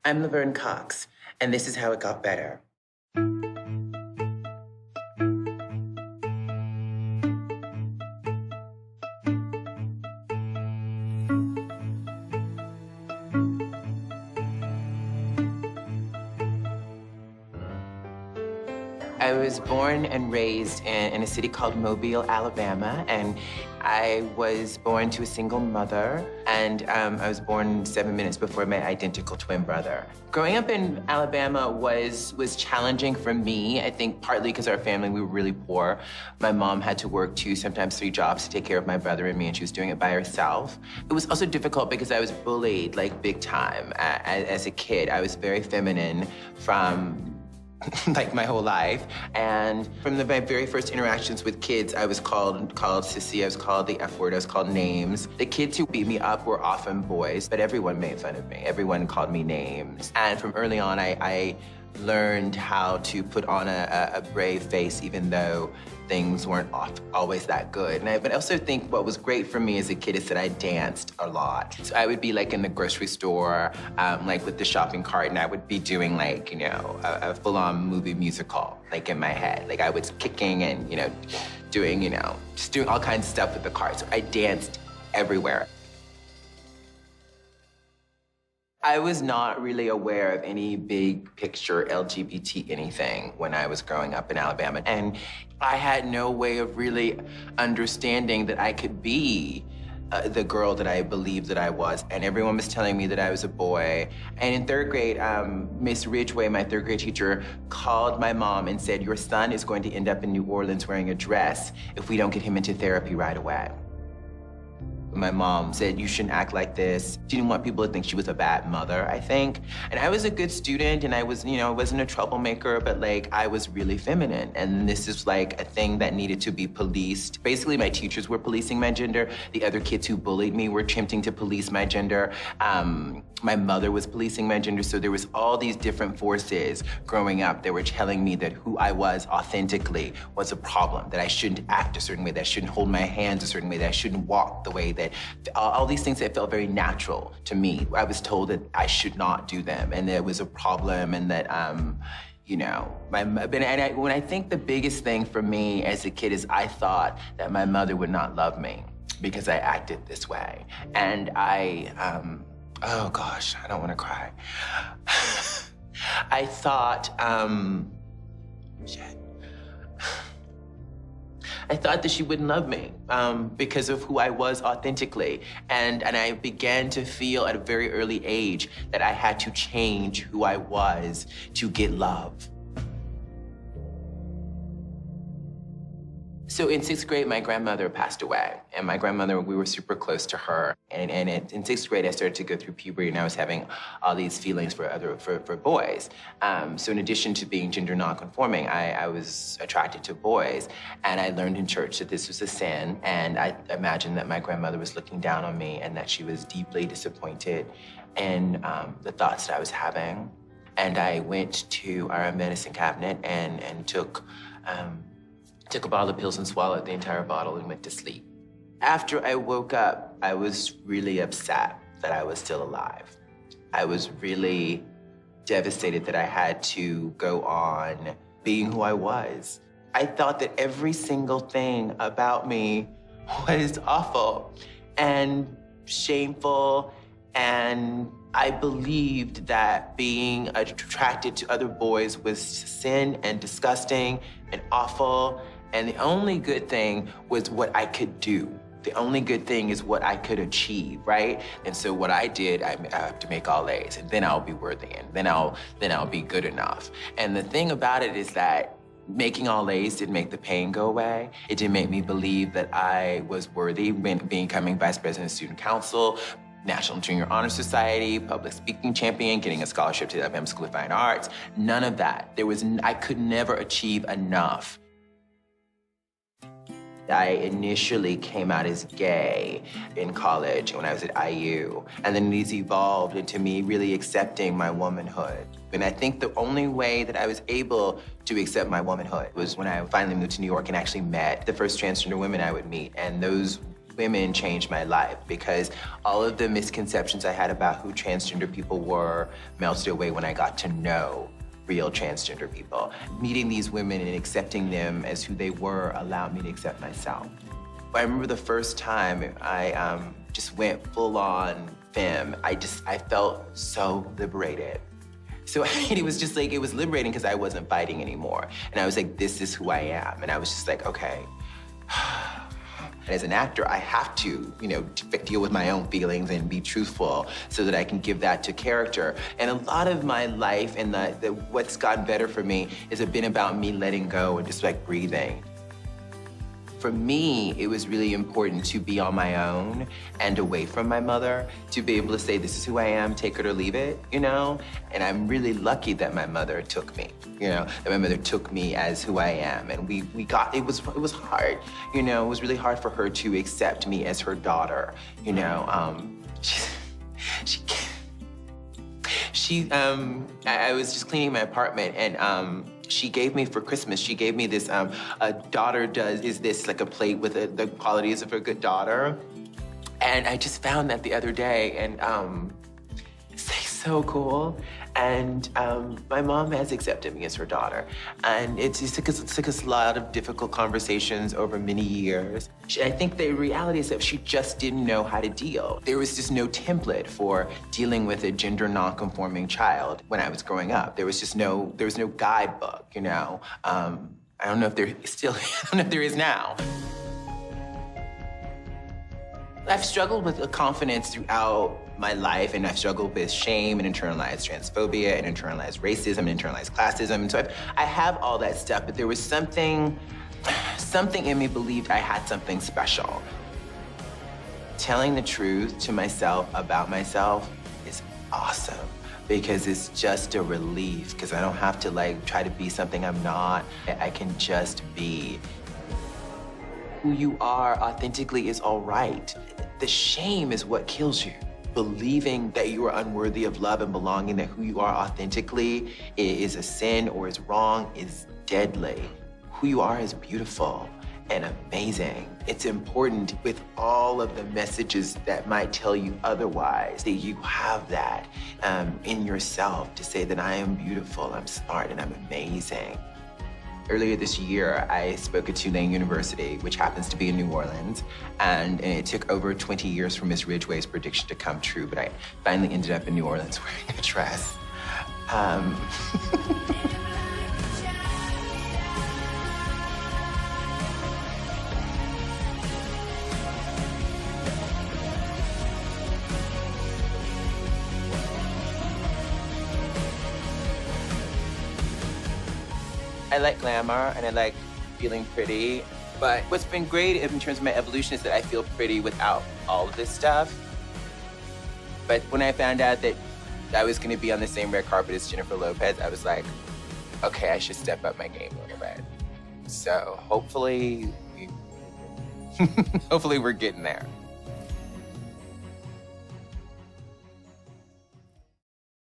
I'm Laverne Cox, and this is how it got better. I was born and raised in a city called Mobile, Alabama, and I was born to a single mother, and I was born 7 minutes before my identical twin brother. Growing up in Alabama was challenging for me, I think partly because our family, we were really poor. My mom had to work 2, sometimes 3 jobs to take care of my brother and me, and she was doing it by herself. It was also difficult because I was bullied, like, big time as a kid. I was very feminine from like my whole life. And from my very first interactions with kids, I was called sissy, I was called the F word, I was called names. The kids who beat me up were often boys, but everyone made fun of me. Everyone called me names. And from early on, I learned how to put on a brave face, even though things weren't always that good. But I also think what was great for me as a kid is that I danced a lot. So I would be like in the grocery store, like with the shopping cart, and I would be doing like, you know, a full-on movie musical, like in my head. Like I was kicking and, you know, doing, you know, just doing all kinds of stuff with the cart. So I danced everywhere. I was not really aware of any big picture LGBT anything when I was growing up in Alabama. And I had no way of really understanding that I could be the girl that I believed that I was. And everyone was telling me that I was a boy. And in 3rd grade, Miss Ridgway, my 3rd grade teacher, called my mom and said, "Your son is going to end up in New Orleans wearing a dress if we don't get him into therapy right away." My mom said, "You shouldn't act like this." She didn't want people to think she was a bad mother, I think. And I was a good student, and I was, you know, I wasn't a troublemaker, but like, I was really feminine. And this is like a thing that needed to be policed. Basically, my teachers were policing my gender. The other kids who bullied me were attempting to police my gender. My mother was policing my gender. So there was all these different forces growing up that were telling me that who I was authentically was a problem, that I shouldn't act a certain way, that I shouldn't hold my hands a certain way, that I shouldn't walk the way that, all these things that felt very natural to me. I was told that I should not do them, and that it was a problem, and that, you know, when I think the biggest thing for me as a kid is I thought that my mother would not love me because I acted this way. And oh gosh, I don't want to cry. I thought, shit. I thought that she wouldn't love me because of who I was authentically. And I began to feel at a very early age that I had to change who I was to get love. So in 6th grade, my grandmother passed away. And my grandmother, we were super close to her. And in 6th grade, I started to go through puberty, and I was having all these feelings for boys. So in addition to being gender nonconforming, I was attracted to boys. And I learned in church that this was a sin. And I imagined that my grandmother was looking down on me and that she was deeply disappointed in the thoughts that I was having. And I went to our medicine cabinet and took a bottle of pills and swallowed the entire bottle and went to sleep. After I woke up, I was really upset that I was still alive. I was really devastated that I had to go on being who I was. I thought that every single thing about me was awful and shameful, and I believed that being attracted to other boys was sin and disgusting and awful. And the only good thing was what I could do. The only good thing is what I could achieve, right? And so what I did, I have to make all A's, and then I'll be worthy, and then I'll be good enough. And the thing about it is that making all A's didn't make the pain go away. It didn't make me believe that I was worthy, becoming vice president of student council, National Junior Honor Society, public speaking champion, getting a scholarship to the Alabama School of Fine Arts. None of that. I could never achieve enough. I initially came out as gay in college when I was at IU, and then these evolved into me really accepting my womanhood. And I think the only way that I was able to accept my womanhood was when I finally moved to New York and actually met the first transgender women I would meet, and those women changed my life because all of the misconceptions I had about who transgender people were melted away when I got to know real transgender people. Meeting these women and accepting them as who they were allowed me to accept myself. I remember the first time I just went full-on femme. I felt so liberated. So it was just like, it was liberating because I wasn't fighting anymore. And I was like, this is who I am. And I was just like, okay. And as an actor, I have to, deal with my own feelings and be truthful so that I can give that to character. And a lot of my life and what's gotten better for me has been about me letting go and just like breathing. For me, it was really important to be on my own and away from my mother, to be able to say, this is who I am, take it or leave it, And I'm really lucky that my mother took me, that my mother took me as who I am. And it was hard, it was really hard for her to accept me as her daughter, I was just cleaning my apartment and, she gave me for Christmas, she gave me this, a daughter is this like a plate with the qualities of a good daughter. And I just found that the other day and it's like so cool. And my mom has accepted me as her daughter. And it took us a lot of difficult conversations over many years. I think the reality is that she just didn't know how to deal. There was just no template for dealing with a gender non-conforming child when I was growing up. There was no guidebook, I don't know if there still, I don't know if there is now. I've struggled with confidence throughout my life, and I've struggled with shame and internalized transphobia and internalized racism and internalized classism. And so I have all that stuff, but there was something in me believed I had something special. Telling the truth to myself about myself is awesome because it's just a relief because I don't have to try to be something I'm not. I can just be. Who you are authentically is all right. The shame is what kills you. Believing that you are unworthy of love and belonging, that who you are authentically is a sin or is wrong, is deadly. Who you are is beautiful and amazing. It's important with all of the messages that might tell you otherwise, that you have that in yourself to say that I am beautiful, I'm smart, and I'm amazing. Earlier this year, I spoke at Tulane University, which happens to be in New Orleans, and it took over 20 years for Miss Ridgway's prediction to come true, but I finally ended up in New Orleans wearing a dress. I like glamour and I like feeling pretty, but what's been great in terms of my evolution is that I feel pretty without all of this stuff. But when I found out that I was gonna be on the same red carpet as Jennifer Lopez, I was like, okay, I should step up my game a little bit. So hopefully we're getting there.